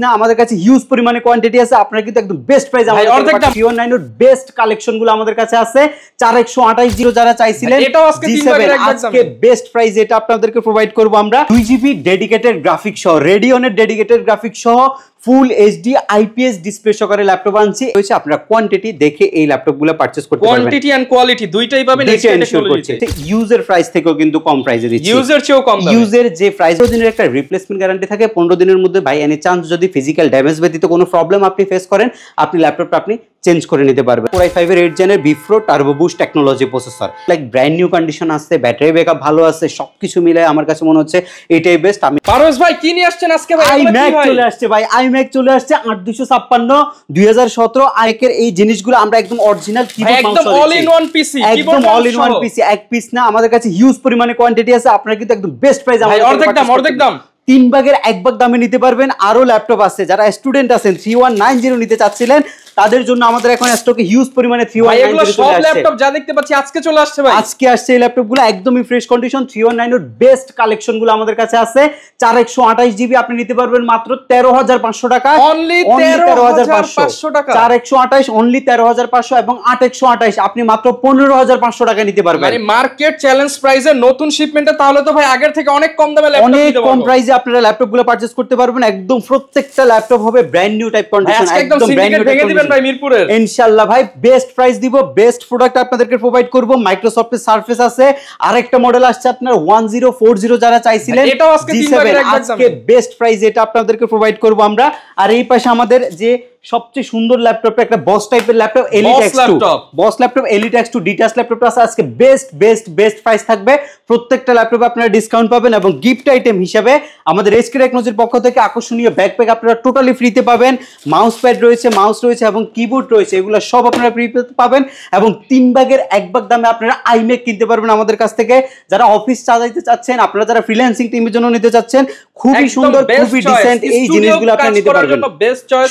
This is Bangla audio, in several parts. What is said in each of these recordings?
না আমাদের কাছে হিউজ পরিমাণে কোয়ান্টিটি আছে, আপনারা কিন্তু একদম বেস্ট প্রাইস আমাদের T19 এর বেস্ট কালেকশন গুলো আমাদের কাছে আছে। 4128 যারা চাইছিলেন এটাও আজকে 3 ভাগের এক আজকে বেস্ট প্রাইস এটা আপনাদেরকে প্রোভাইড করব আমরা। 2GB ডেডিকেটেড গ্রাফিক্স সহ, রেডিয়নের ডেডিকেটেড গ্রাফিক্স সহ ফুল এইচডি আইপিএস ডিসপ্লে সহকারে ল্যাপটপ আনছি। হইছে আপনারা কোয়ান্টিটি দেখে এই ল্যাপটপগুলো পারচেজ করতে পারবেন। কোয়ান্টিটি এন্ড কোয়ালিটি দুইটাই পাবেন এই টেকনোলজিতে। ইউজার প্রাইস থেকেও কিন্তু কম প্রাইসে দিচ্ছি, ইউজার চেয়েও কম দামে। ইউজার যে প্রাইস 15 দিনের একটা রিপ্লেসমেন্ট গ্যারান্টি থাকে, 15 দিনের মধ্যে বাই এনি চান্স যদি ফিজিক্যাল ড্যামেজ ব্যতীত কোনো প্রবলেম আপনি ফেস করেন, আপনি ল্যাপটপটা আপনি চেঞ্জ করে নিতে পারবেন। Core i5 এর 8 জেনের বিফ্রো turbo boost technology processor, like brand new condition আছে, ব্যাটারি ব্যাকআপ ভালো আছে, সবকিছু মিলে আমার কাছে মনে হচ্ছে এটাই বেস্ট। আমি পারভেজ ভাই কি নিয়ে আসছেন আজকে ভাই? iMac চলে আসছে ভাই, iMac চলে আসছে 8256 2017 আইকের এই জিনিসগুলো আমরা একদম অরিজিনাল কিবোর্ড মাউস একদম অল ইন ওয়ান পিসি, একদম অল ইন ওয়ান পিসি, এক পিস না আমাদের কাছে হিউজ পরিমাণে কোয়ান্টিটি আছে, আপনারা কিন্তু একদম বেস্ট প্রাইস আমাদের অর্ধেক দাম 3 ভাগের 1 ভাগ দামে নিতে পারবেন। আরো ল্যাপটপ আছে, যারা স্টুডেন্ট আছেন 3190 নিতে চাচ্ছিলেন তাদের জন্য আমাদের এখন স্টকে হিউজ পরিমাণে 3190 সব ল্যাপটপ যা দেখতে পাচ্ছি আজকে চলে আসছে ভাই, আজকে আসছে এই ল্যাপটপগুলো একদমই ফ্রেশ কন্ডিশন। 319 এর বেস্ট কালেকশনগুলো আমাদের কাছে আছে। 4128 জিবি আপনি নিতে পারবেন মাত্র 13500 টাকা, অনলি 13500 টাকা। 4128 অনলি 13500 এবং 8128 আপনি মাত্র 15500 টাকা নিতে পারবেন। মানে মার্কেট চ্যালেঞ্জ প্রাইসে নতুন শিপমেন্টে, তাহলে তো ভাই আগের থেকে অনেক কম দামে ল্যাপটপ অনেক দিতে পারবেন, কম প্রাইসে আপনারা ল্যাপটপগুলো পারচেজ করতে পারবেন। একদম প্রত্যেকটা ল্যাপটপ হবে ব্র্যান্ড নিউ টাইপ কন্ডিশন, একদম ব্র্যান্ড নিউ ভেঙে দিবেন ভাই মিরপুরের। ইনশাআল্লাহ ভাই বেস্ট প্রাইস দিব, বেস্ট প্রোডাক্ট আপনাদেরকে প্রোভাইড করব। মাইক্রোসফটের সারফেস আছে, আরেকটা মডেল আসছে আপনার 1040 যারা চাইছিলেন, এটাও আজকে 3 ভাগের এক ভাগ দামে। আজকে বেস্ট প্রাইস এটা আপনাদেরকে প্রোভাইড করব আমরা। আর এই পাশে আমাদের যে সবচেয়ে সুন্দর ল্যাপটপটা একটা বস টাইপের ল্যাপটপ এলিট X2, বস ল্যাপটপ এলিট X2 ডিটাচ ল্যাপটপটা আছে আজকে বেস্ট প্রাইস থাকবে। প্রত্যেকটা ল্যাপটপে আপনারা ডিসকাউন্ট পাবেন এবং গিফট আইটেম হিসেবে আমাদের এসকে টেকনোলজির পক্ষ থেকে আকর্ষণীয় ব্যাকপ্যাক আপনারা টোটালি ফ্রিতে পাবেন। মাউস প্যাড রয়েছে, মাউস রয়েছে এবং কিবোর্ড রয়েছে, এগুলো সব আপনারা ফ্রি পাবেন এবং 3 ভাগের 1 ভাগ দামে আপনারা iMac কিনতে পারবেন আমাদের কাছ থেকে। যারা অফিস চালাইতে চাচ্ছেন, আপনারা যারা ফ্রিল্যান্সিং টিমের জন্য নিতে চাচ্ছেন, খুবই সুন্দর খুবই ডিসেন্ট এই জিনিসগুলো আপনারা নিতে পারবেন।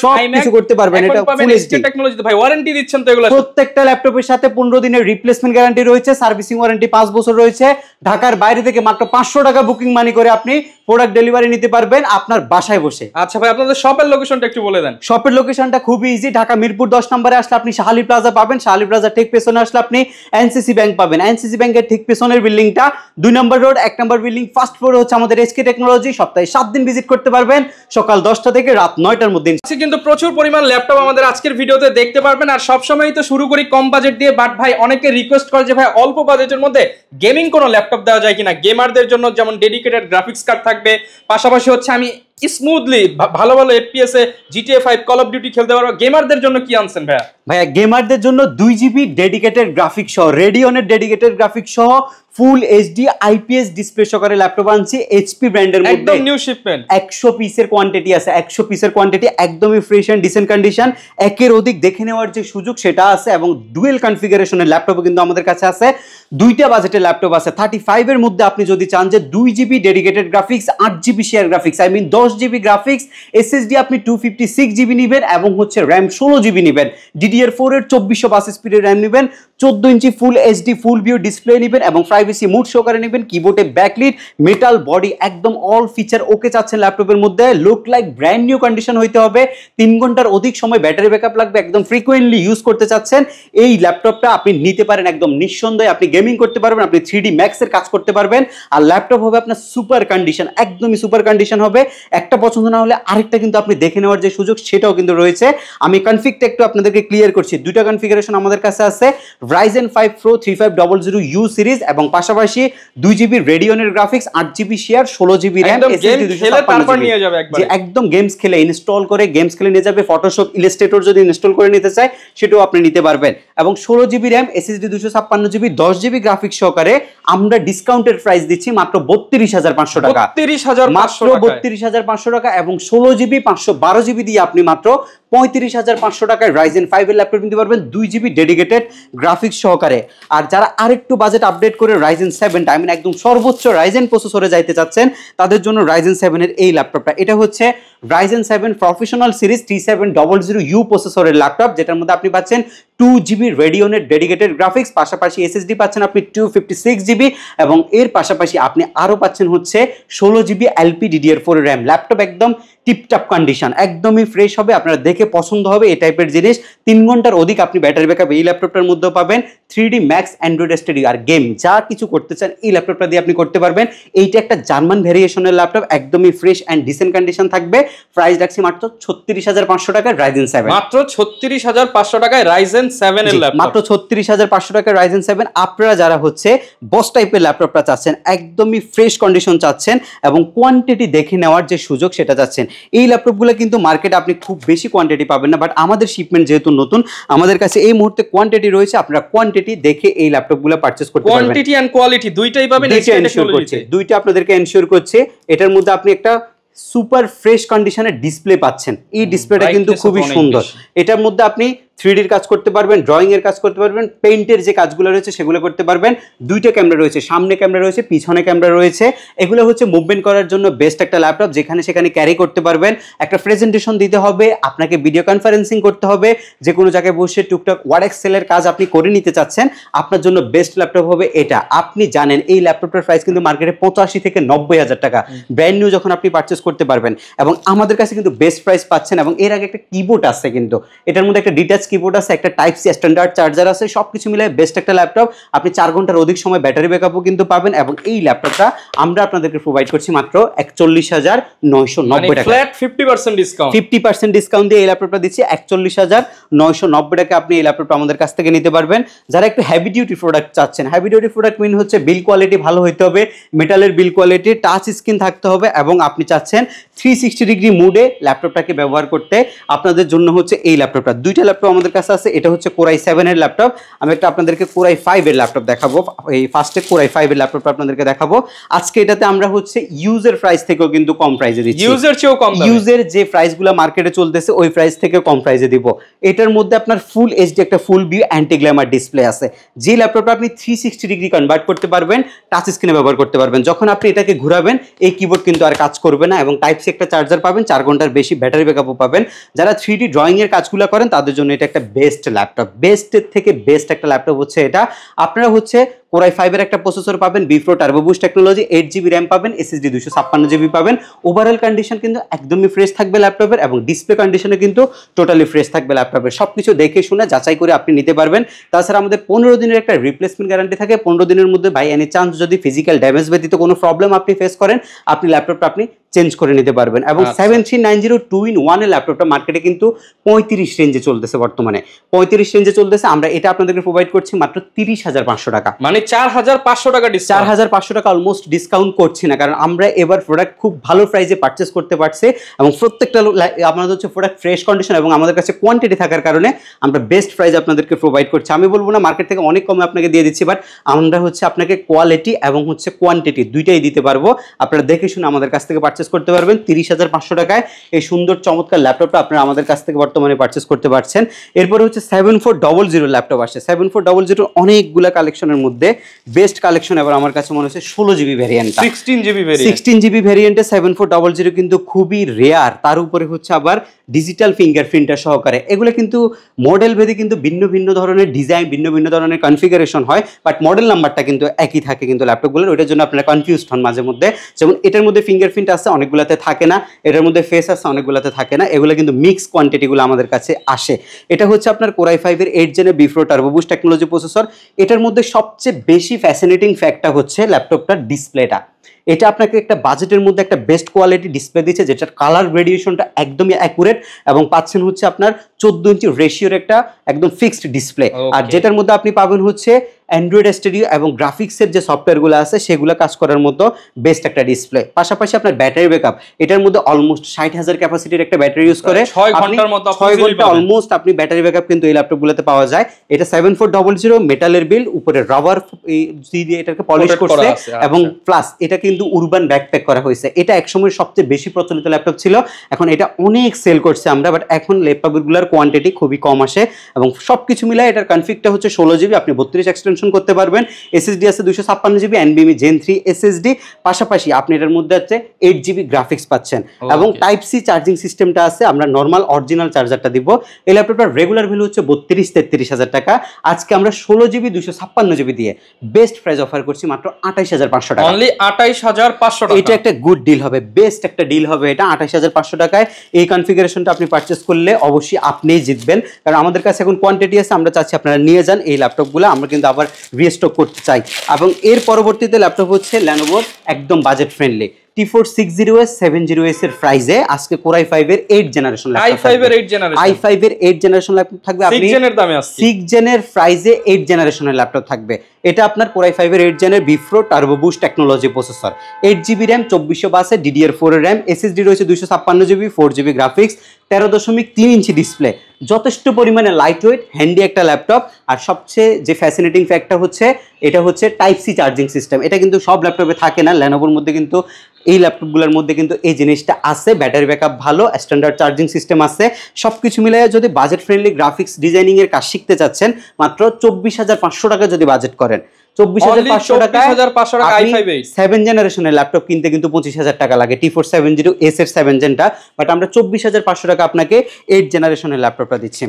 সব কিছু করতে পারবেন, এটা ফুল এইচডি টেকনোলজিতে ভাই। ওয়ারেন্টি দিচ্ছেন তো এগুলো? প্রত্যেকটা ল্যাপটপের সাথে 15 দিনের রিপ্লেসমেন্ট গ্যারান্টি রয়েছে, সার্ভিসিং ওয়ারেন্টি 5 বছর রয়েছে। ঢাকার বাইরে থেকে মাত্র 500 টাকা বুকিং মানি করে আপনি প্রোডাক্ট ডেলিভারি নিতে পারবেন আপনার বাসায় বসে। আচ্ছা ভাই আপনাদের শপের লোকেশনটা একটু বলে দেন। শপের লোকেশনটা খুবই ইজি, ঢাকা মিরপুর 10 নম্বরে আসলে আপনি শাহালি প্লাজা পাবেন, শাহালি প্লাজা ঠিক পেছনে আসলে আপনি এনসিসি ব্যাংক পাবেন, এনসিসি ব্যাংকের ঠিক পেছনের বিল্ডিংটা 2 নম্বর রোড, 1 নম্বর বিল্ডিং, ফার্স্ট ফ্লোরে হচ্ছে আমাদের এসকে টেকনোলজি। সপ্তাহে 7 দিন ভিজিট করতে পারবেন, সকাল 10টা থেকে রাত 9টার মধ্যে। কিন্তু প্রচুর পরিমাণ ল্যাপটপ আমাদের আজকের ভিডিওতে দেখতে পারবেন। আর সবসময়ই তো শুরু করি কম বাজেট দিয়ে, বাট ভাই অনেকে রিকোয়েস্ট করে যে ভাই অল্প বাজেটের মধ্যে গেমিং কোনো ল্যাপটপ দেওয়া যায় কিনা। গেমারদের জন্য যেমন ডেডিকেটেড গ্রাফিক্স কার্ড থাকবে, পাশাপাশি হচ্ছে আমি স্মুথলি ভালো FPS A GTA 5 call of duty খেলতে পারবো। গেমারদের জন্য কি আনছেন ভাইয়া? ভাইয়া গেমারদের জন্য 2GB ডেডিকেটেড গ্রাফিক্স সহ, রেডিয়নের ডেডিকেটেড গ্রাফিক্স সহ ফুল এইচডি আইপিএস ডিসপ্লে সহকারে ল্যাপটপ আনছি এইচপি ব্র্যান্ডের মধ্যে। একদম নিউ শিপমেন্ট, 100 পিসের কোয়ান্টিটি আছে, 100 পিসের কোয়ান্টিটি, একদমই ফ্রেশ এন্ড ডিসেন্ট কন্ডিশন। একের অধিক দেখে নেওয়ার যে সুযোগ সেটা আছে এবং ডুয়েল কনফিগারেশনের ল্যাপটপও কিন্তু আমাদের কাছে আছে। দুইটা বাজেটের ল্যাপটপ আছে। 35 এর মধ্যে আপনি যদি চান যে 2GB dedicated graphics, 8GB share graphics, I mean 10GB graphics, SSD আপনি 256GB নেবেন এবং হচ্ছে র্যাম 16GB নেবেন, DDR4 এর 2405 স্পিডের র্যাম নেবেন, 14 inch full HD full view display নেবেন এবং প্রাইভেসি মুড সহকারে নেবেন। কিবোর্ডে ব্যাকলিট, মেটাল বডি, একদম অল ফিচার ওকে চাচ্ছেন ল্যাপটপের মধ্যে। Look like brand new condition হইতে হবে, 3 ঘন্টার অধিক সময় ব্যাটারি ব্যাকআপ লাগবে, একদম ফ্রিকোয়েন্টলি ইউজ করতে চাচ্ছেন, এই ল্যাপটপটা আপনি নিতে পারেন একদম নিঃসন্দেহে। আপনি গেমিং করতে পারবেন, আপনি 3D Max এর কাজ করতে পারবেন। আর ল্যাপটপ হবে আপনার সুপার কন্ডিশন, একদমই সুপার কন্ডিশন হবে। একটা পছন্দ না হলে আরেকটা কিন্তু আপনি দেখে নেওয়ার যে সুযোগ সেটাও কিন্তু রয়েছে। আমি কনফিগটা একটু আপনাদেরকে ক্লিয়ার করছি। দুইটা কনফিগারেশন আমাদের কাছে আছে, Ryzen 5 Pro 3500U সিরিজ এবং পাশাপাশি 2GB রেডিয়নের graphics, 8GB share, 16GB RAM, SSD 256GB। একদম গেমস খেলে ইনস্টল করে গেমস খেলে নিয়ে যাবে। ফটোশপ, ইলাস্ট্রেটর যদি ইনস্টল করে নিতে চায় সেটাও আপনি নিতে পারবেন। এবং 16GB RAM, SSD 256GB, 10GB graphics সহকারে আমরা ডিসকাউন্টেড প্রাইস দিচ্ছি মাত্র 32500 টাকা, মাত্র 32500 টাকা। এবং 16GB 512GB দিয়ে আপনি মাত্র 35500 টাকায় Ryzen 5 এর ল্যাপটপ নিতে পারবেন 2GB ডেডিকেটেড গ্রাফিক্স সহকারে। আর যারা আরেকটু বাজেট আপডেট করে Ryzen 7 টা, I mean একদম সর্বোচ্চ Ryzen প্রসেসরে যাইতে চাচ্ছেন, তাদের জন্য Ryzen 7 এর এই ল্যাপটপটা, এটা হচ্ছে Ryzen 7 প্রফেশনাল সিরিজ 3700U প্রসেসরের ল্যাপটপ, যেটার মধ্যে আপনি পাচ্ছেন 2GB রেডিয়নের ডেডিকেটেড গ্রাফিক্স, পাশাপাশি SSD পাচ্ছেন আপনি 256GB জিবি, এবং এর পাশাপাশি আপনি আরো পাচ্ছেন হচ্ছে 16 জিবি LPDDR4 র্যাম। ল্যাপটপ একদম টিপটপ কন্ডিশন, একদমই ফ্রেশ হবে, আপনারা দেখে পছন্দ হবে এই টাইপের জিনিস। 3 ঘন্টার অধিক আপনি ব্যাটারি ব্যাকআপ এই ল্যাপটপটার মধ্যে পাবেন। 3D ম্যাক্স অ্যান্ড্রয়েড স্টাডিও আর গেম যা কিছু করতে চান এই ল্যাপটপটা দিয়ে আপনি করতে পারবেন। এইটা একটা জার্মান ভেরিয়েশনের ল্যাপটপ, একদমই ফ্রেশ অ্যান্ড ডিসেন্ট কন্ডিশন থাকবে। প্রাইস রাখছি মাত্র 36,500 টাকায় Ryzen 7, মাত্র 36,500 টাকায় Ryzen 7 এর ল্যাপটপ, মাত্র 36,500 টাকায় Ryzen 7। আপনারা যারা হচ্ছে বস টাইপের ল্যাপটপটা চাচ্ছেন, একদমই ফ্রেশ কন্ডিশন চাচ্ছেন এবং কোয়ান্টিটি দেখে নেওয়ার যে সুযোগ সেটা চাচ্ছেন, এই ল্যাপটপগুলো কিন্তু মার্কেটে আপনি খুব বেশি কোয়ান্টিটি পাবেন না, বাট আমাদের শিপমেন্ট যেহেতু নতুন, আমাদের কাছে এই মুহূর্তে কোয়ান্টিটি রয়েছে। আপনারা কোয়ান্টিটি দেখে এই ল্যাপটপগুলো পারচেজ করতে পারবেন। কোয়ান্টিটি এন্ড কোয়ালিটি দুইটাই পাবেন, দুইটা আপনাদেরকে এনশিওর করছে। এটার মধ্যে আপনি একটা সুপার ফ্রেশ কন্ডিশনের ডিসপ্লে পাচ্ছেন। এই ডিসপ্লেটা কিন্তু খুবই সুন্দর। এটার মধ্যে আপনি 3D এর কাজ করতে পারবেন, ড্রয়িং এর কাজ করতে পারবেন, পেইন্টের যে কাজগুলো রয়েছে সেগুলো করতে পারবেন। দুইটা ক্যামেরা রয়েছে, সামনে ক্যামেরা রয়েছে, পিছনে ক্যামেরা রয়েছে। এগুলো হচ্ছে মুভমেন্ট করার জন্য বেস্ট একটা ল্যাপটপ, যেখানে সেখানে ক্যারি করতে পারবেন। একটা প্রেজেন্টেশন দিতে হবে, আপনাকে ভিডিও কনফারেন্সিং করতে হবে, যে কোনো জায়গায় বসে টুকটাক ওয়ার্ড এক্সেলের কাজ আপনি করে নিতে চাচ্ছেন, আপনার জন্য বেস্ট ল্যাপটপ হবে এটা। আপনি জানেন এই ল্যাপটপটার প্রাইস কিন্তু মার্কেটে 85 থেকে 90,000 টাকা ব্র্যান্ড নিউ যখন আপনি পারচেস করতে পারবেন, এবং আমাদের কাছে কিন্তু বেস্ট প্রাইস পাচ্ছেন। এবং এর আগে একটা কিবোর্ড আছে, কিন্তু এটার মধ্যে একটা ডিটাচ কিবোর্ড আছে, একটা টাইপ সি স্ট্যান্ডার্ড চার্জার আছে, সবকিছু মিলে বেস্ট একটা ল্যাপটপ। আপনি 4 ঘন্টার অধিক সময় ব্যাটারি ব্যাকআপও কিন্তু পাবেন। এবং এই ল্যাপটপটা আমরা আপনাদেরকে প্রোভাইড করছি মাত্র 41,990 টাকা, ফ্ল্যাট 50% ডিসকাউন্ট। 50% ডিসকাউন্ট দিয়ে এই ল্যাপটপটা দিচ্ছি 41,990 টাকা। আপনি এই ল্যাপটপটা আমাদের কাছ থেকে নিতে পারবেন। যারা একটু হেভি ডিউটি প্রোডাক্ট চাচ্ছেন, হেভি ডিউটি প্রোডাক্ট মিন হচ্ছে বিল কোয়ালিটি ভালো হইতে হবে, মেটালের বিল কোয়ালিটি, টাচ স্ক্রিন থাকতে হবে, এবং আপনি চাচ্ছেন 360 ডিগ্রি মুডে ল্যাপটপটাকে ব্যবহার করতে, আপনাদের জন্য হচ্ছে এই ল্যাপটপটা। দুইটা ল্যাপটপ আমাদের কাছে আছে। এটা হচ্ছে Core i7 এর ল্যাপটপ, আমি একটা আপনাদেরকে Core i5 এর ল্যাপটপ দেখাবো। এই ফার্স্টে Core i5 এর ল্যাপটপটা আপনাদেরকে দেখাবো আজকে। এটাতে আমরা হচ্ছে ইউজের প্রাইস থেকেও কিন্তু কম প্রাইসে দিচ্ছি, ইউজের চেয়েও কম দামে। ইউজের যে প্রাইসগুলো মার্কেটে চলতেছে ওই প্রাইস থেকে কম প্রাইসে দিব। এটার মধ্যে আপনার ফুল এইচডি একটা ফুল ভিউ অ্যান্টি গ্ল্যামার ডিসপ্লে আছে, যে ল্যাপটপটা আপনি 360 ডিগ্রি কনভার্ট করতে পারবেন, টাচ স্ক্রিনে ব্যবহার করতে পারবেন। যখন আপনি এটাকে ঘুরাবেন এই কিবোর্ড কিন্তু আর কাজ করবে না, এবং টাইপ সি একটা চার্জার পাবেন, 4 ঘন্টার বেশি ব্যাটারি ব্যাকআপও পাবেন। যারা 3D ড্রয়িং এর কাজগুলো করেন তাদের জন্য এটা একটা বেস্ট ল্যাপটপ, বেস্টের থেকে বেস্ট একটা ল্যাপটপ হচ্ছে এটা। আপনারা হচ্ছে Core i5 এর একটা প্রসেসর পাবেন, B4 turbo boost technology, 8 GB RAM পাবেন, SSD 256 জিবি পাবেন। ওভারঅল কন্ডিশন কিন্তু একদমই ফ্রেশ থাকবে ল্যাপটপের, এবং ডিসপ্লে কন্ডিশনে কিন্তু টোটালি ফ্রেশ থাকবে ল্যাপটপের। সবকিছু দেখে শুনে যাচাই করে আপনি নিতে পারবেন। তাছাড়া আমাদের 15 দিনের একটা রিপ্লেসমেন্ট গ্যারান্টি থাকে। 15 দিনের মধ্যে বাই এনি চান্স যদি ফিজিক্যাল ড্যামেজ ব্যতীত কোনো প্রবলেম আপনি ফেস করেন, আপনি ল্যাপটপটা আপনি চেঞ্জ করে নিতে পারবেন। এবং 7390 2-in-1 এর ল্যাপটপটা মার্কেটে কিন্তু 35 রেঞ্জে চলতেছে, বর্তমানে 35 রেঞ্জে চলতেছে। আমরা এটা আপনাদেরকে প্রোভাইড করছি মাত্র 30,500 টাকা, মানে 4,500 টাকা ডিসকাউন্ট। 4,500 টাকা অলমোস্ট ডিসকাউন্ট করছি না, কারণ আমরা এবার প্রোডাক্ট খুব ভালো প্রাইসে পারচেস করতে পারছি, এবং প্রত্যেকটা আমাদের হচ্ছে প্রোডাক্ট ফ্রেশ কন্ডিশন এবং আমাদের কাছে কোয়ান্টিটি থাকার কারণে আমরা বেস্ট প্রাইস আপনাদেরকে প্রোভাইড করছি। আমি বলবো না মার্কেট থেকে অনেক কমে আপনাকে দিয়ে দিচ্ছি, বাট আমরা হচ্ছে আপনাকে কোয়ালিটি এবং হচ্ছে কোয়ান্টিটি দুইটাই দিতে পারবো। আপনারা দেখে শুনে আমাদের কাছ থেকে পারচেস করতে পারবেন। 30,500 টাকায় এই সুন্দর চমৎকার ল্যাপটপটা আপনারা আমাদের কাছ থেকে বর্তমানে পারচেস করতে পারছেন। এরপরে হচ্ছে 7400 ল্যাপটপ আসছে। 7400 অনেকগুলা কালেকশনের মধ্যে বেস্ট কালেকশন এবার আমার কাছে মনে হচ্ছে 16 জিবি ভ্যারিয়েন্ট, 16 জিবি ভ্যারিয়েন্টে 7400 কিন্তু খুবই রেয়ার। তার উপরে হচ্ছে আবার ডিজিটাল ফিঙ্গারপ্রিন্টার সহকারে। এগুলো কিন্তু মডেল ভেদে কিন্তু ভিন্ন ভিন্ন ধরনের ডিজাইন, ভিন্ন ভিন্ন ধরনের কনফিগারেশন হয়, বাট মডেল নাম্বারটা কিন্তু একই থাকে কিন্তু ল্যাপটপগুলোর। ওইটার জন্য আপনারা কনফিউজড হন মাঝে মধ্যে। যেমন এটার মধ্যে ফিঙ্গারপ্রিন্ট আছে, অনেকগুলোতে থাকে না, এটার মধ্যে ফেস আছে, অনেকগুলোতে থাকে না। এগুলো কিন্তু মিক্স কোয়ান্টিটিগুলো আমাদের কাছে আসে। এটা হচ্ছে আপনার Core i5 এর 8 জেনের B4 turbo boost technology processor. এটার মধ্যে সবচেয়ে বেশি ফ্যাসিনেটিং ফ্যাক্টটা হচ্ছে ল্যাপটপটার ডিসপ্লেটা। এটা আপনাকে একটা বাজেটের মধ্যে একটা বেস্ট কোয়ালিটি ডিসপ্লে দিচ্ছে, যেটার কালার রেডিয়েশনটা একদমই অ্যাকুরেট, এবং পাচ্ছেন হচ্ছে আপনার 14 ইঞ্চি রেশিওর একটা একদম ফিক্সড ডিসপ্লে। আর যেটার মধ্যে আপনি পাবেন হচ্ছে অ্যান্ড্রয়েড স্টুডিও এবং গ্রাফিক্সের যে সফটওয়্যারগুলো আছে সেগুলো কাজ করার মতো বেস্ট একটা ডিসপ্লে। পাশাপাশি আপনার ব্যাটারি ব্যাকআপ, এটার মধ্যে অলমোস্ট 60,000 ক্যাপাসিটির একটা ব্যাটারি ইউজ করে 6 ঘন্টার মতো 6 ঘন্টা অলমোস্ট আপনি ব্যাটারি ব্যাকআপ কিন্তু এই ল্যাপটপগুলোতে পাওয়া যায়। এটা 7400 মেটালের বিল, উপরে রাবার দিয়ে এটাকে পলিশ করছে, এবং প্লাস এটা কিন্তু উরবান ব্যাকপ্যাক করা হয়েছে। এটা একসময় সবচেয়ে বেশি প্রচলিত ল্যাপটপ ছিল, এখন এটা অনেক সেল করছে আমরা, বাট এখন ল্যাপটপগুলোর কোয়ান্টিটি খুবই কম আসে এবং সব কিছু মিলায় এটার কনফিগটা হচ্ছে 16 জিবি, আপনি 32 এক্সটেনশন করতে পারবেন, এসএসডি আছে 256 জিবি, এনভিএমই জেন 3 এসএসডি, পাশাপাশি আপনি এটার মধ্যে হচ্ছে 8 জিবি গ্রাফিক্স পাচ্ছেন এবং টাইপ সি চার্জিং সিস্টেমটা আছে, আমরা নর্মাল অরিজিনাল চার্জারটা দিব। এই ল্যাপটপটার রেগুলার ভ্যালু হচ্ছে 32-33 হাজার টাকা, আজকে আমরা 16 জিবি 256 জিবি দিয়ে বেস্ট প্রাইস অফার করছি মাত্র 28,500 টাকা, অনলি 28,500 টাকা। এটা একটা গুড ডিল হবে, বেস্ট একটা ডিল হবে এটা 28,500 টাকায়। এই কনফিগারেশনটা আপনি পারচেস করলে অবশ্যই আপনিই জিতবেন, কারণ আমাদের কাছে এখন কোয়ান্টিটি আছে, আমরা চাচ্ছি আপনারা নিয়ে যান এই ল্যাপটপগুলো, আমরা কিন্তু আবার রিস্টক করতে চাই। এবং এর পরবর্তীতে ল্যাপটপ হচ্ছে Lenovo একদম budget friendly T4 60S 70S এর প্রাইসে আজকে Core i5 এর 8 জেনারেশন ল্যাপটপ, i5 এর 8 জেনারেশন, i5 এর 8 জেনারেশন ল্যাপটপ থাকবে, আপনি 6 জেনের দামে আসছে, 6 জেনের প্রাইসে 8 জেনারেশনের ল্যাপটপ থাকবে। এটা আপনার Core i5 এর 8 জেনের বিফ্রো turbo boost technology processor, 8GB RAM 2400 DDR4 এর RAM, SSD রয়েছে 256GB, 4GB graphics, 13.3 inch display, যথেষ্ট পরিমাণে লাইট ওয়েট হ্যান্ডি একটা ল্যাপটপ। আর সবচেয়ে যে ফ্যাসিনেটিং ফ্যাক্টর হচ্ছে এটা হচ্ছে টাইপ সি চার্জিং সিস্টেম, এটা কিন্তু সব ল্যাপটপে থাকে না, Lenovoর মধ্যে কিন্তু এই ল্যাপটপগুলোর মধ্যে কিন্তু এই জিনিসটা আছে, ব্যাটারি ব্যাকআপ ভালো, স্ট্যান্ডার্ড চার্জিং সিস্টেম আছে, সব কিছু মিলিয়ে যদি বাজেট ফ্রেন্ডলি গ্রাফিক্স ডিজাইনিং এর কাজ শিখতে চাচ্ছেন মাত্র 24,500 টাকা যদি বাজেট করেন, 24,500 টাকা 7 জেনারেশনের ল্যাপটপ কিনতে কিন্তু 25,000 টাকা লাগে, T4 70S এর 7 জেনটা, বাট আমরা 24,500 টাকা আপনাকে 8 জেনারেশনের ল্যাপটপটা দিচ্ছি।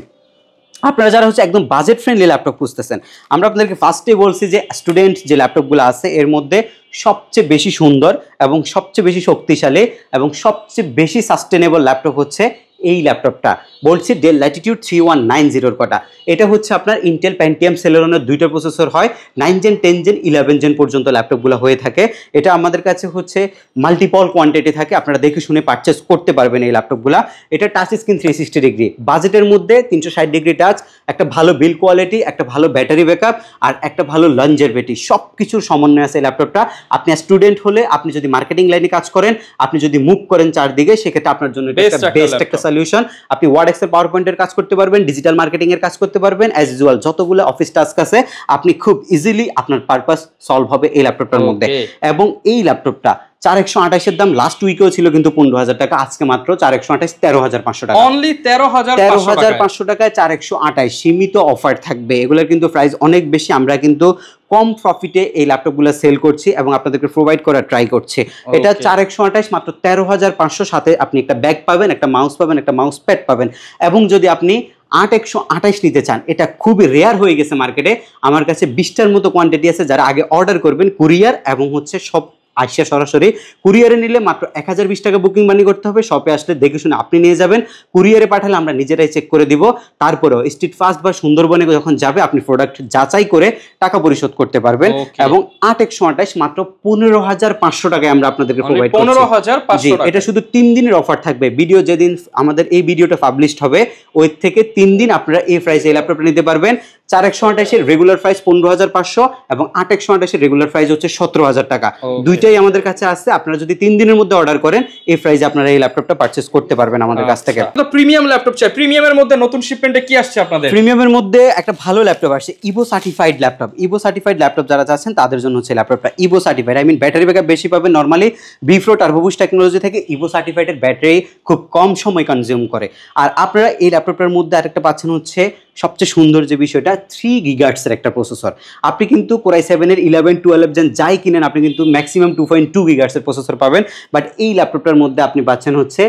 আপনারা যারা হচ্ছে একদম বাজেট ফ্রেন্ডলি ল্যাপটপ খুঁজতেছেন, আমরা আপনাদেরকে ফার্স্টে বলছি যে স্টুডেন্ট যে ল্যাপটপগুলো আছে এর মধ্যে সবচেয়ে বেশি সুন্দর এবং সবচেয়ে বেশি শক্তিশালী এবং সবচেয়ে বেশি সাস্টেনেবল ল্যাপটপ হচ্ছে এই ল্যাপটপটা, বলছি ডেল ল্যাটিটিউড 3190 কথা। এটা হচ্ছে আপনার ইন্টেল প্যান্টিয়াম সেলেরনের 2টা প্রসেসর হয়, 9 জেন 10 জেন 11 জেন পর্যন্ত ল্যাপটপগুলো হয়ে থাকে। এটা আমাদের কাছে হচ্ছে মাল্টিপল কোয়ান্টিটি থাকে, আপনারা দেখে শুনে পারচেস করতে পারবেন এই ল্যাপটপগুলো। এটা টাচ স্ক্রিন 360 ডিগ্রি, বাজেটের মধ্যে 360 ডিগ্রি টাচ, একটা ভালো বিল কোয়ালিটি, একটা ভালো ব্যাটারি ব্যাকআপ আর একটা ভালো লঞ্জেভিটি, সব কিছুর সমন্বয় আছে এই ল্যাপটপটা। আপনি স্টুডেন্ট হলে, আপনি যদি মার্কেটিং লাইনে কাজ করেন, আপনি যদি মুভ করেন চারদিকে, সেক্ষেত্রে আপনার জন্য বেস্ট একটা সলিউশন। আপনি ওয়ার্ড, এক্সেল, পাওয়ার পয়েন্টের কাজ করতে পারবেন, ডিজিটাল মার্কেটিং এর কাজ করতে পারবেন, অ্যাজ ইউজুয়াল যতগুলো অফিস টাস্ক আছে আপনি খুব ইজিলি আপনার পারপাস সলভ হবে এই ল্যাপটপটার মধ্যে। এবং এই ল্যাপটপটা 4128 এর দাম লাস্ট উইকেও ছিল কিন্তু 15,000 টাকা, আজকে মাত্র 4128 13,500 টাকা, অনলি 13,500 টাকায় 4128 সীমিত অফার থাকবে। এগুলোর কিন্তু প্রাইস অনেক বেশি, আমরা কিন্তু কম প্রফিটে এই ল্যাপটপগুলো সেল করছি এবং আপনাদেরকে প্রোভাইড করার ট্রাই করছি। এটা 4128 মাত্র 13,500, সাথে আপনি একটা ব্যাগ পাবেন, একটা মাউস পাবেন, একটা মাউস প্যাড পাবেন। এবং যদি আপনি 8128 নিতে চান, এটা খুবই রেয়ার হয়ে গেছে মার্কেটে, আমার কাছে 20টার মতো কোয়ান্টিটি আছে, যারা আগে অর্ডার করবেন কুরিয়ার এবং হচ্ছে সব আসিয়া সরাসরি, কুরিয়ারে নিলে মাত্র 1020 টাকা বুকিং মানি করতে হবে, শপে আসলে দেখে শুনে আপনি নিয়ে যাবেন, কুরিয়ারে পাঠালে আমরা নিজেরাই চেক করে দিব, তারপরেও স্ট্রিট ফাস্ট বা সুন্দরবনে যখন যাবে আপনি প্রোডাক্ট যাচাই করে টাকা পরিশোধ করতে পারবেন। এবং 8128 মাত্র 15,500 টাকায় আমরা আপনাদেরকে প্রোভাইড করছি। 15,500 টাকা, এটা শুধু 3 দিনের অফার থাকবে। ভিডিও যেদিন আমাদের এই ভিডিওটা পাবলিশড হবে ওই থেকে 3 দিন আপনারা এই প্রাইসে এই ল্যাপটপটা নিতে পারবেন। 4128 এর রেগুলার প্রাইস 15,500 এবং 8128 এর রেগুলার প্রাইস হচ্ছে 17,000 টাকা। দুইটাই আমাদের কাছে আছে, আপনারা যদি 3 দিনের মধ্যে অর্ডার করেন এই প্রাইসে আপনারা এই ল্যাপটপটা পারচেজ করতে পারবেন আমাদের কাছ থেকে। তো প্রিমিয়াম ল্যাপটপ চাই, প্রিমিয়ামের মধ্যে নতুন শিপমেন্টে কি আসছে আপনাদের? প্রিমিয়ামের মধ্যে একটা ভালো ল্যাপটপ আসছে, Evo certified laptop. Evo certified laptop যারা চাচ্ছেন তাদের জন্য হচ্ছে ল্যাপটপটা Evo certified. I mean battery backup বেশি পাবেন, normally before turbo boost technology থেকে ইভো সার্টিফাইডের ব্যাটারি খুব কম সময় কনজিউম করে। আর আপনারা এই ল্যাপটপটার মধ্যে আরেকটা পাচ্ছেন হচ্ছে সবচেয়ে সুন্দর যে বিষয়টা, 3 GHz এর একটা প্রসেসর। আপনি কিন্তু Core i7 এর 11, 12 জেন যাই কিনেন আপনি কিন্তু ম্যাক্সিমাম 2.2 GHz এর প্রসেসর পাবেন, বাট এই ল্যাপটপটার মধ্যে আপনি পাচ্ছেন হচ্ছে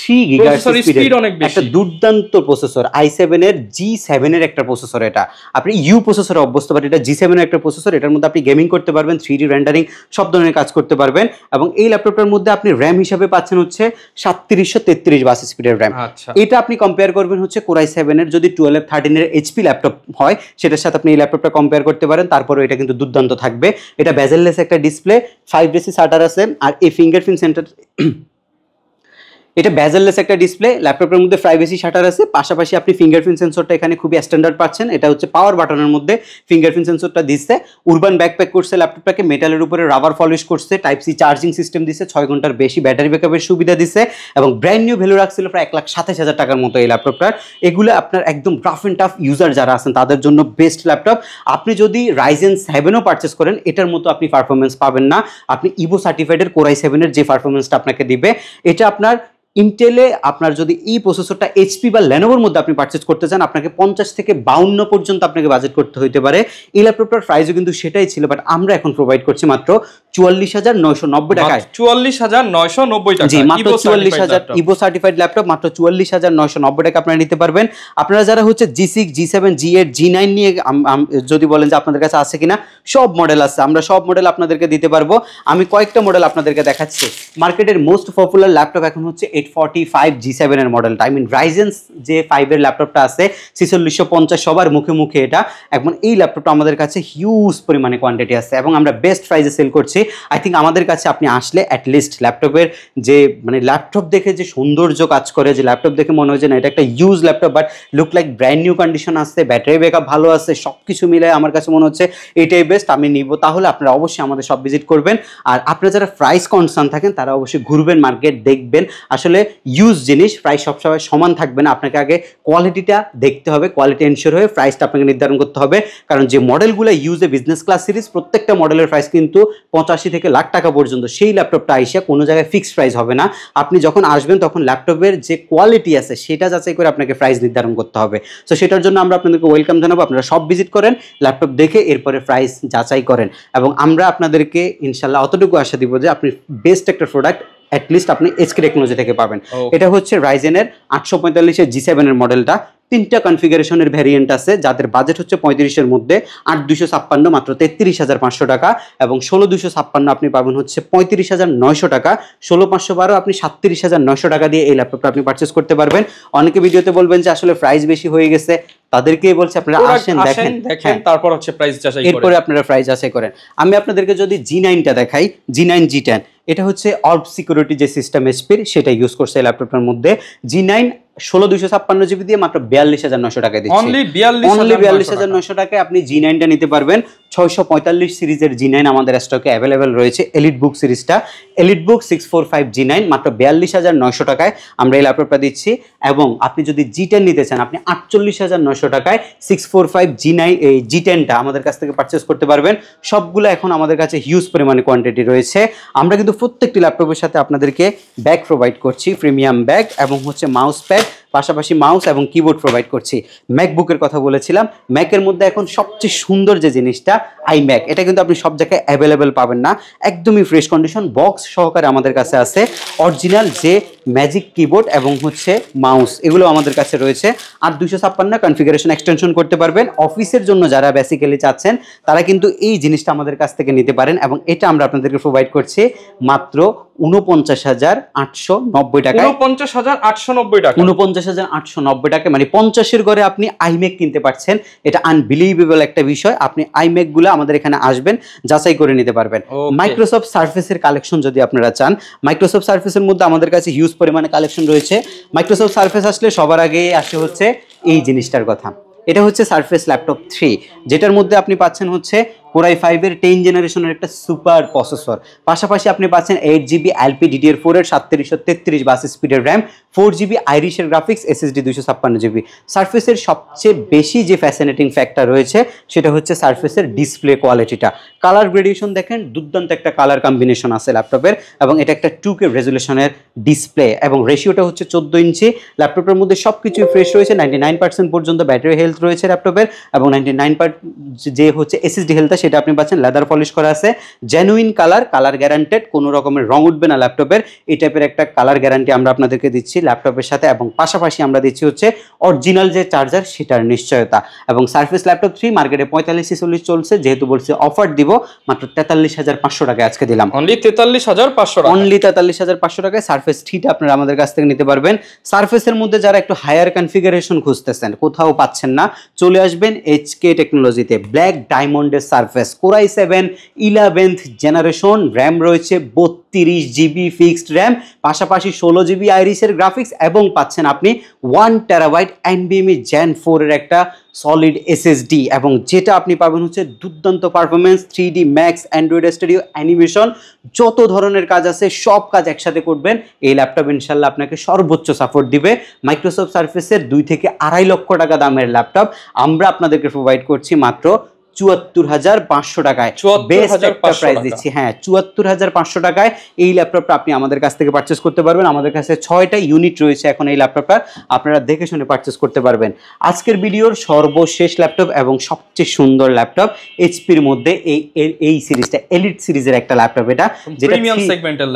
3 GHz স্পিড, একটা দুর্দান্ত প্রসেসর, i7 এর G7 এর একটা প্রসেসর। এটা আপনি ইউ প্রসেসরে অভ্যস্ত, বাট এটা G7 এর একটা প্রসেসর। এটার মধ্যে আপনি গেমিং করতে পারবেন, 3D রেন্ডারিং সব ধরনের কাজ করতে পারবেন। এবং এই ল্যাপটপটার মধ্যে আপনি র্যাম হিসাবে পাচ্ছেন হচ্ছে 3733 বাস স্পিডের র্যাম। এটা আপনি কম্পেয়ার করবেন হচ্ছে Core i7 এর যদি 12, 13 এর HP ল্যাপটপ হয় সেটার সাথে আপনি এই ল্যাপটপটা কম্পেয়ার করতে পারেন, তারপরে এটা কিন্তু দুর্দান্ত থাকবে। এটা বেজেললেস একটা ডিসপ্লে, 5DC শাটার আছে, আর এই ফিঙ্গারপ্রিন্ট সেন্টার এটা বেজেললেস একটা ডিসপ্লে, ল্যাপটপের মধ্যে প্রাইভেসি শাটার আছে, পাশাপাশি আপনি ফিঙ্গারপ্রিন্ট সেন্সরটা এখানে খুবই স্ট্যান্ডার্ড পাচ্ছেন। এটা হচ্ছে পাওয়ার বাটনের মধ্যে ফিঙ্গারপ্রিন্ট সেন্সরটা দিচ্ছে। উরবান ব্যাকপ্যাক করছে ল্যাপটপটাকে, মেটালের উপরে রাবার পলিশ করছে, টাইপ সি চার্জিং সিস্টেম দিচ্ছে, 6 ঘন্টার বেশি ব্যাটারি ব্যাকআপের সুবিধা দিচ্ছে এবং ব্র্যান্ড নিউ ভ্যালু রাখছিল প্রায় 1,27,000 টাকার মতো এই ল্যাপটপটার। এগুলো আপনার একদম রাফ অ্যান্ড টাফ ইউজার যারা আছেন তাদের জন্য বেস্ট ল্যাপটপ। আপনি যদি Ryzen 7ও পারচেস করেন এটার মতো আপনি পারফরমেন্স পাবেন না। আপনি ইভো সার্টিফাইডের Core i7 এর যে পারফরমেন্সটা আপনাকে দিবে, এটা আপনার ইন্টেলে আপনার যদি এই প্রসেসরটা এইচপি বা লেনোভোর মধ্যে আপনি পারচেজ করতে চান, আপনাকে 50 থেকে 52 পর্যন্ত আপনাকে বাজেট করতে হইতে পারে। এই ল্যাপটপটার প্রাইসও কিন্তু সেটাই ছিল, বাট আমরা এখন প্রোভাইড করছি মাত্র 44,990 টাকায়। 44,990 টাকা, জি মাত্র 44,000 ইভো সার্টিফাইড ল্যাপটপ, মাত্র 44,990 টাকা আপনারা নিতে পারবেন। আপনারা যারা হচ্ছে G6, G7, G8, G9 নিয়ে যদি বলেন যে আপনাদের কাছে আছে কিনা, সব মডেল আছে, আমরা সব মডেল আপনাদেরকে দিতে পারবো। আমি কয়েকটা মডেল আপনাদেরকে দেখাচ্ছি। মার্কেটের মোস্ট পপুলার ল্যাপটপ এখন হচ্ছে 845 G7 এর মডেলটা। আই মিন Ryzen যে 5 এর ল্যাপটপটা আছে 4650 সবার মুখে মুখে এটা। এখন এই ল্যাপটপটা আমাদের কাছে হিউজ পরিমাণে কোয়ান্টিটি আছে এবং আমরা বেস্ট প্রাইসে সেল করছি। আই থিঙ্ক আমাদের কাছে আপনি আসলে অ্যাটলিস্ট ল্যাপটপের যে মানে ল্যাপটপ দেখে যে সৌন্দর্য কাজ করে, যে ল্যাপটপ দেখে মনে হয় যে না এটা একটা use laptop but look like brand new condition আছে, ব্যাটারি ব্যাকআপ ভালো আছে, সব কিছু মিলে আমার কাছে মনে হচ্ছে এটাই বেস্ট, আমি নিব। তাহলে আপনারা অবশ্যই আমাদের সব ভিজিট করবেন। আর আপনারা যারা প্রাইস কনসার্ন থাকেন তারা অবশ্যই ঘুরবেন, মার্কেট দেখবেন। আসলে ইউজ জিনিস প্রাইস সবসময় সমান থাকবে না, আপনাকে আগে কোয়ালিটিটা দেখতে হবে, কোয়ালিটি এনশিওর হয়ে প্রাইসটা আপনাকে নির্ধারণ করতে হবে। কারণ যে মডেলগুলো ইউজে বিজনেস ক্লাস সিরিজ, প্রত্যেকটা মডেলের প্রাইস কিন্তু 85 থেকে লাখ টাকা পর্যন্ত। সেই ল্যাপটপটা আইসা কোনো জায়গায় ফিক্সড প্রাইস হবে না। আপনি যখন আসবেন তখন ল্যাপটপের যে কোয়ালিটি আছে সেটা যাচাই করে আপনাকে প্রাইস নির্ধারণ করতে হবে। সো সেটার জন্য আমরা আপনাদেরকে ওয়েলকাম জানাবো। আপনারা সব ভিজিট করেন, ল্যাপটপ দেখে এরপরে প্রাইস যাচাই করেন এবং আমরা আপনাদেরকে ইনশাল্লাহ অতটুকু আশা দিব যে আপনি বেস্ট একটা প্রোডাক্ট অ্যাটলিস্ট আপনি এইচকে টেকনোলজি থেকে পাবেন। এটা হচ্ছে রাইজেনের 845 G7 এর মডেলটা। 3টা কনফিগারেশনের ভ্যারিয়েন্ট আছে, যাদের বাজেট হচ্ছে 35 এর মধ্যে। 8256 মাত্র 33,500 টাকা এবং 16256 আপনি পাবেন হচ্ছে 35,900 টাকা। 16512 আপনি 37,900 টাকা দিয়ে এই ল্যাপটপটা আপনি পারচেস করতে পারবেন। অনেকে ভিডিওতে বলবেন যে আসলে প্রাইস বেশি হয়ে গেছে, তাদেরকেই বলছি আপনারা আসেন দেখেন তারপর হচ্ছে প্রাইস যাচাই করেন, এরপরে আপনারা প্রাইস যাচাই করেন। আমি আপনাদেরকে যদি G9টা দেখাই, G9 G10 এটা হচ্ছে অল্প সিকিউরিটি যে সিস্টেম এসপির সেটা ইউজ করছে এই ল্যাপটপটার মধ্যে। G9 16256 জিবি দিয়ে মাত্র 42,900 টাকায় দিচ্ছি। অনলি 42,900 টাকায় আপনি G9টা নিতে পারবেন। 645 সিরিজের G9 আমাদের স্টকে অ্যাভেলেবেল রয়েছে। এলিট বুক সিরিজটা, এলিট বুক 645 G9 মাত্র 42,900 টাকায় আমরা এই ল্যাপটপটা দিচ্ছি। এবং আপনি যদি G10 নিতে চান আপনি 48,900 টাকায় 645 G9 এই G10টা আমাদের কাছ থেকে পারচেস করতে পারবেন। সবগুলো এখন আমাদের কাছে হিউজ পরিমাণে কোয়ান্টিটি রয়েছে। আমরা কিন্তু প্রত্যেকটি ল্যাপটপের সাথে আপনাদেরকে ব্যাগ প্রোভাইড করছি, প্রিমিয়াম ব্যাগ এবং হচ্ছে মাউস প্যাড, পাশাপাশি মাউস এবং কিবোর্ড প্রোভাইড করছি। ম্যাকবুকের কথা বলেছিলাম, ম্যাকের মধ্যে এখন সবচেয়ে সুন্দর যে জিনিসটা iMac, এটা কিন্তু আপনি সব জায়গায় অ্যাভেলেবেল পাবেন না, একদমই ফ্রেশ কন্ডিশন বক্স সহকারে আমাদের কাছে আছে। অরিজিনাল যে ম্যাজিক কিবোর্ড এবং হচ্ছে মাউস এগুলো আমাদের কাছে রয়েছে। আর 256 কনফিগারেশন এক্সটেনশন করতে পারবেন। অফিসের জন্য যারা বেসিক্যালি চাচ্ছেন তারা কিন্তু এই জিনিসটা আমাদের কাছ থেকে নিতে পারেন এবং এটা আমরা আপনাদেরকে প্রোভাইড করছি মাত্র 49,890 টাকা। 49,890 টাকা, 49,890 টাকা, মানে 50-এর ঘরে আপনি iMac কিনতে পারছেন। এটা আনবিলিভেবল একটা বিষয়। আপনি iMac গুলো আমাদের এখানে আসবেন, যাচাই করে নিতে পারবেন। মাইক্রোসফট সার্ফেসের কালেকশন যদি আপনারা চান, মাইক্রোসফট সার্ফেসের মধ্যে আমাদের কাছে হিউজ পরিমাণে কালেকশন রয়েছে। মাইক্রোসফট সার্ফেস আসলে সবার আগে আসে হচ্ছে এই জিনিসটার কথা। এটা হচ্ছে সারফেস ল্যাপটপ 3, যেটার মধ্যে আপনি পাচ্ছেন হচ্ছে Core i5 এর 10 জেনারেশনের একটা সুপার প্রসেসর, পাশাপাশি আপনি পাচ্ছেন 8GB LPDDR4 এর 3733 বাস স্পিডের RAM, 4GB আইরিশের graphics, SSD 256GB। সারফেসের সবচেয়ে বেশি যে ফ্যাসিনেটিং ফ্যাক্টর রয়েছে সেটা হচ্ছে সারফেসের ডিসপ্লে কোয়ালিটিটা। কালার গ্রেডিয়েশন দেখেন, দুর্দান্ত একটা কালার কম্বিনেশন আছে ল্যাপটপের এবং এটা একটা 2K রেজুলেশনের ডিসপ্লে এবং রেশিওটা হচ্ছে 14 ইঞ্চি। ল্যাপটপের মধ্যে সব কিছুই ফ্রেশ রয়েছে, 99% পর্যন্ত ব্যাটারি হেলথ রয়েছে ল্যাপটপের এবং 99% যে হচ্ছে SSD হেলথ সেটা আপনি পাচ্ছেন লেদার পলিশ করা আছে, জেনুইন কালার গ্যারান্টেড, কোনো রকমের রং উঠবে না ল্যাপটপের। এই টাইপের একটা কালার গ্যারান্টি আমরা আপনাদেরকে দিচ্ছি ল্যাপটপের সাথে এবং পাশাপাশি আমরা দিচ্ছি হচ্ছে অরিজিনাল যে চার্জার সেটার নিশ্চয়তা। এবং সারফেস ল্যাপটপ 3 মার্কেটে 45-46 চলছে, যেহেতু বলছে অফার দিব মাত্র 43,500 টাকায় আজকে দিলাম। অনলি 43,500 টাকা, অনলি 43,500 টাকায় সারফেস 3টা আপনারা আমাদের কাছ থেকে নিতে পারবেন। সারফেসের মধ্যে যারা একটু হায়ার কনফিগারেশন খুঁজতেছেন, কোথাও পাচ্ছেন না, চলে আসবেন এইচকে টেকনোলজিতে। ব্ল্যাক ডায়মন্ডের surface surface, Core i7 11th generation, RAM রয়েছে 32 জিবি ফিক্সড র্যাম, পাশাপাশি 16 জিবি আইরিসের গ্রাফিক্স এবং পাচ্ছেন আপনি 1 টেরাবাইট NVMe Gen 4 এর একটা সলিড SSD, এবং যেটা আপনি পাবেন হচ্ছে দুর্দান্ত performance, 3D max, Android studio, animation, যত ধরনের কাজ আছে সব কাজ একসাথে করবেন। এই ল্যাপটপ ইনশাল্লাহ আপনাকে সর্বোচ্চ সাপোর্ট দিবে। মাইক্রোসফট সার্ফেসের 2 থেকে 2.5 লক্ষ টাকা দামের ল্যাপটপ আমরা আপনাদেরকে প্রোভাইড করছি মাত্র ৭৪,৫০০ টাকায়। বেস্ট একটা প্রাইস দিচ্ছি, হ্যাঁ ৭৪,৫০০ টাকায় এই ল্যাপটপটা আপনি আমাদের কাছ থেকে পারচেস করতে পারবেন। আমাদের কাছে 6টা ইউনিট রয়েছে এখন এই ল্যাপটপটার, আপনারা দেখে শুনে পারচেস করতে পারবেন। আজকের ভিডিওর সর্বশেষ ল্যাপটপ এবং সবচেয়ে সুন্দর ল্যাপটপ এইচপির মধ্যে এই সিরিজটা, এলিট সিরিজের একটা ল্যাপটপ, এটা যেটা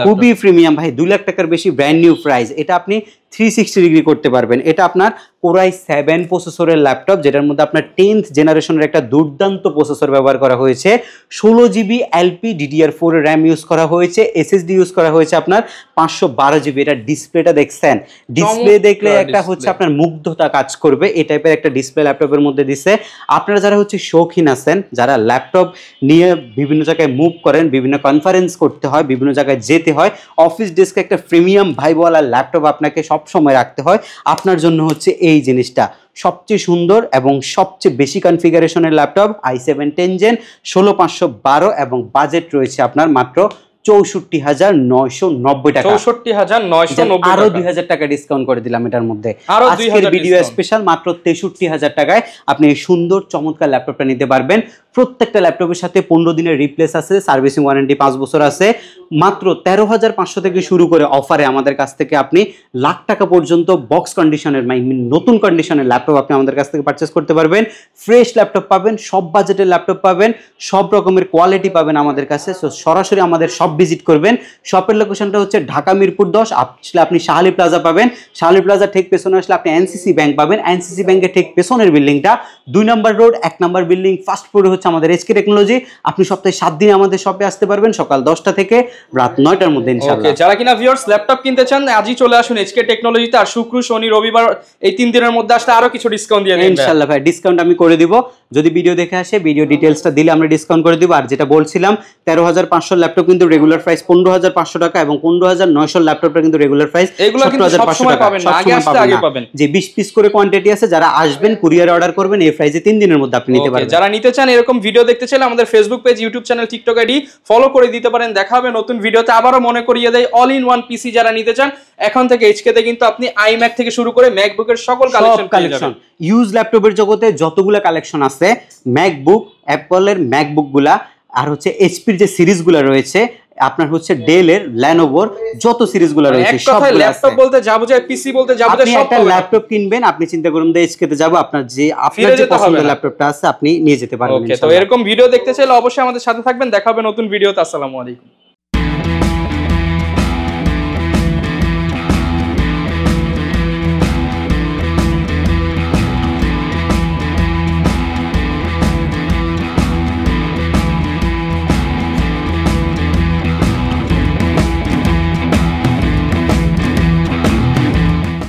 খুবই প্রিমিয়াম ভাই, 2 লাখ টাকার বেশি, ব্র্যান্ড নিউ প্রাইস। এটা আপনি 360 ডিগ্রি করতে পারবেন। এটা আপনার Core i7 প্রসেসরের ল্যাপটপ, যেটার মধ্যে আপনার 10th জেনারেশনের একটা দুর্দান্ত প্রসেসর ব্যবহার করা হয়েছে, 16 জিবি এলপি DDR4 এর র্যাম ইউজ করা হয়েছে, SSD ইউজ করা হয়েছে আপনার 512 জিবি। এটা ডিসপ্লেটা দেখছেন, ডিসপ্লে দেখলে একটা হচ্ছে আপনার মুগ্ধতা কাজ করবে, এই টাইপের একটা ডিসপ্লে ল্যাপটপের মধ্যে দিছে। আপনারা যারা হচ্ছে শৌখিন আছেন, যারা ল্যাপটপ নিয়ে বিভিন্ন জায়গায় মুভ করেন, বিভিন্ন কনফারেন্স করতে হয়, বিভিন্ন জায়গায় যেতে হয়, অফিস ডেস্কে একটা প্রিমিয়াম ভাইবওয়ালা ল্যাপটপ আপনাকে সব সময় রাখতে হয়, আপনার জন্য হচ্ছে এই জিনিসটা সবচেয়ে সুন্দর এবং সবচেয়ে বেশি কনফিগারেশনের ল্যাপটপ i7 10 জেন 16512, এবং বাজেট রয়েছে আপনার মাত্র 64,990 টাকা। 64,990, আরো 2,000 টাকা ডিসকাউন্ট করে দিলাম এটার মধ্যে। আজকের ভিডিও স্পেশাল মাত্র 63,000 টাকায় আপনি এই সুন্দর চমৎকার ল্যাপটপটা নিতে পারবেন। প্রত্যেকটা ল্যাপটপের সাথে 15 দিনের রিপ্লেস আছে, সার্ভিসিং ওয়ারেন্টি 5 বছর আছে। মাত্র 13,500 থেকে শুরু করে অফারে আমাদের কাছ থেকে আপনি লাখ টাকা পর্যন্ত বক্স কন্ডিশনের, নতুন কন্ডিশনের ল্যাপটপ আপনি আমাদের কাছ থেকে পারচেস করতে পারবেন। ফ্রেশ ল্যাপটপ পাবেন, সব বাজেটের ল্যাপটপ পাবেন, সব রকমের কোয়ালিটি পাবেন আমাদের কাছে। সো সরাসরি আমাদের সব ভিজিট করবেন। শপের লোকেশনটা হচ্ছে ঢাকা মিরপুর 10, আসলে আপনি শাহালি প্লাজা পাবেন, শাহালি প্লাজা ঠিক পেছনে আসলে আপনি এনসিসি ব্যাংক পাবেন, এনসিসি ব্যাংকের ঠিক পেছনের বিল্ডিংটা 2 নম্বর রোড 1 নম্বর বিল্ডিং, ফার্স্ট ফ্লোরে হচ্ছে আমাদের এসকে টেকনোলজি। আপনি সপ্তাহে 7 দিন আমাদের শপে আসতে পারবেন, সকাল 10টা থেকে রাত 9টার মধ্যে ইনশাআল্লাহ। যারা কিনা ভিউয়ার্স ল্যাপটপ কিনতে চান আজই চলে আসুন এসকে টেকনোলজিতে, আর শুক্র শনি রবিবার এই 3 দিনের মধ্যে আসলে আরো কিছু ডিসকাউন্ট দিয়ে দেন ইনশাআল্লাহ ভাই, ডিসকাউন্ট আমি করে দিব। যদি ভিডিও দেখে আসে ভিডিও ডিটেইলসটা দিলে আমরা ডিসকাউন্ট করে দিব। আর যেটা বলছিলাম 13,500 ল্যাপটপ কিন্তু রেগুলার প্রাইস 15,500 টাকা, এবং 15,900 ল্যাপটপটা কিন্তু রেগুলার প্রাইস 17,500 টাকা। পাবেন না, আগে আসতে আগে পাবেন। যে 20 পিস করে কোয়ান্টিটি আছে, যারা আসবেন কুরিয়ার অর্ডার করবেন, এই প্রাইসে 3 দিনের মধ্যে আপনি নিতে পারবেন। যারা নিতে চান এরকম ভিডিও দেখতে চাইলে আমাদের Facebook page, YouTube channel, TikTok ID follow করে দিতে পারেন। দেখা হবে নতুন ভিডিওতে। আবারও মনে করিয়ে দেয়, অল ইন ওয়ান পিসি যারা নিতে চান এখন থেকে এইচকেতে কিন্তু আপনি আইম্যাক থেকে শুরু করে ম্যাকবুকের সকল কালেকশন, ইউজ ল্যাপটপের জগতে যতগুলো কালেকশন আছে, ম্যাকবুক, অ্যাপলের ম্যাকবুকগুলা, আর হচ্ছে এইচপির যে সিরিজগুলো রয়েছে, আপনার হচ্ছে ডেলের, ল্যানোভোর যত সিরিজগুলো রয়েছে সবগুলো আছে। ল্যাপটপ বলতে যা বোঝায়, পিসি বলতে যা বোঝায়, সব। একটা ল্যাপটপ কিনবেন, আপনি চিন্তা করুন যে এইচকেতে যাব, আপনার যে পছন্দের ল্যাপটপটা আছে আপনি নিয়ে যেতে পারবেন। তো এরকম ভিডিও দেখতে চাইলে অবশ্যই আমাদের সাথে থাকবেন। দেখা হবে নতুন ভিডিওতে। আসসালামু আলাইকুম।